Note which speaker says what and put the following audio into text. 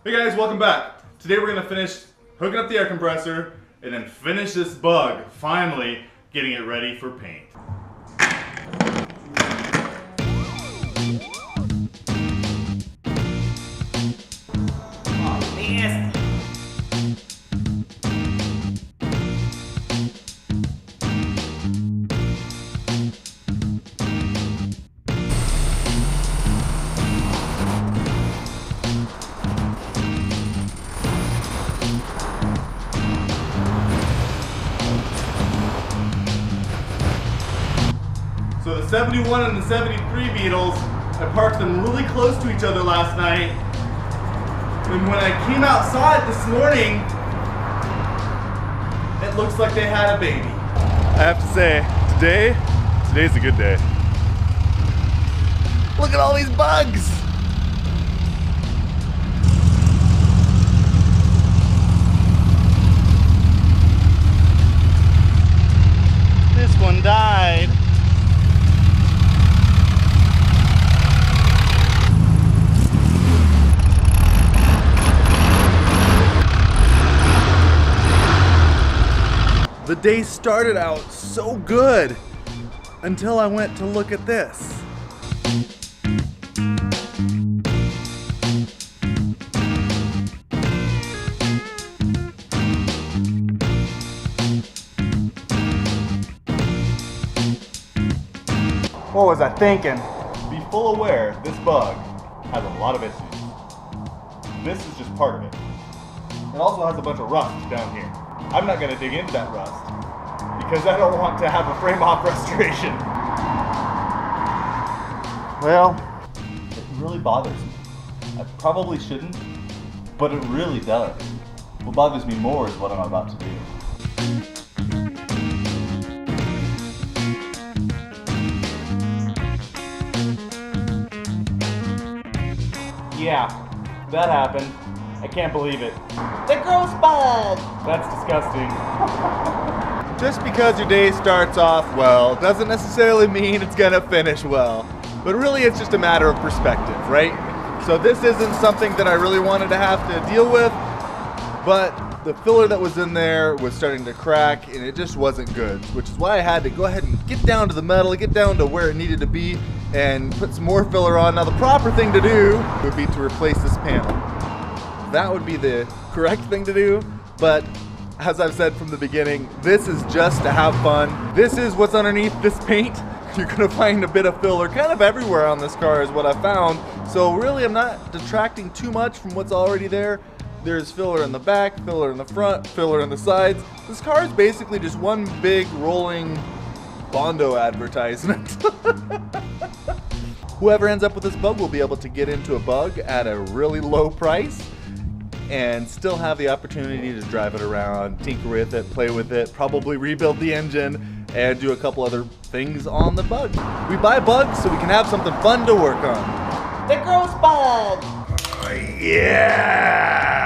Speaker 1: Hey guys, welcome back. Today we're gonna finish hooking up the air compressor and then finish this bug, finally getting it ready for paint.
Speaker 2: Oh, nasty.
Speaker 1: So the 71 and the 73 Beetles, I parked them really close to each other last night. And when I came outside this morning, it looks like they had a baby. I have to say, today's a good day. Look at all these bugs! This one died. The day started out so good until I went to look at this. What was I thinking? Be full aware, this bug has a lot of issues. This is just part of it. It also has a bunch of rust down here. I'm not going to dig into that rust because I don't want to have a frame-off restoration. Well, it really bothers me. I probably shouldn't, but it really does. What bothers me more is what I'm about to do. Yeah, that happened. I can't believe it.
Speaker 2: The gross bug!
Speaker 1: That's disgusting. Just because your day starts off well doesn't necessarily mean it's gonna finish well. But really it's just a matter of perspective, right? So this isn't something that I really wanted to have to deal with, but the filler that was in there was starting to crack and it just wasn't good, which is why I had to go ahead and get down to the metal, get down to where it needed to be and put some more filler on. Now the proper thing to do would be to replace this panel. That would be the correct thing to do, but as I've said from the beginning, this is just to have fun. This is what's underneath this paint. You're gonna find a bit of filler kind of everywhere on this car is what I found. So really I'm not detracting too much from what's already there. There's filler in the back, filler in the front, filler in the sides. This car is basically just one big rolling Bondo advertisement. Whoever ends up with this bug will be able to get into a bug at a really low price and still have the opportunity to drive it around, tinker with it, play with it, probably rebuild the engine, and do a couple other things on the bug. We buy bugs so we can have something fun to work on.
Speaker 2: The gross bug!
Speaker 1: Yeah!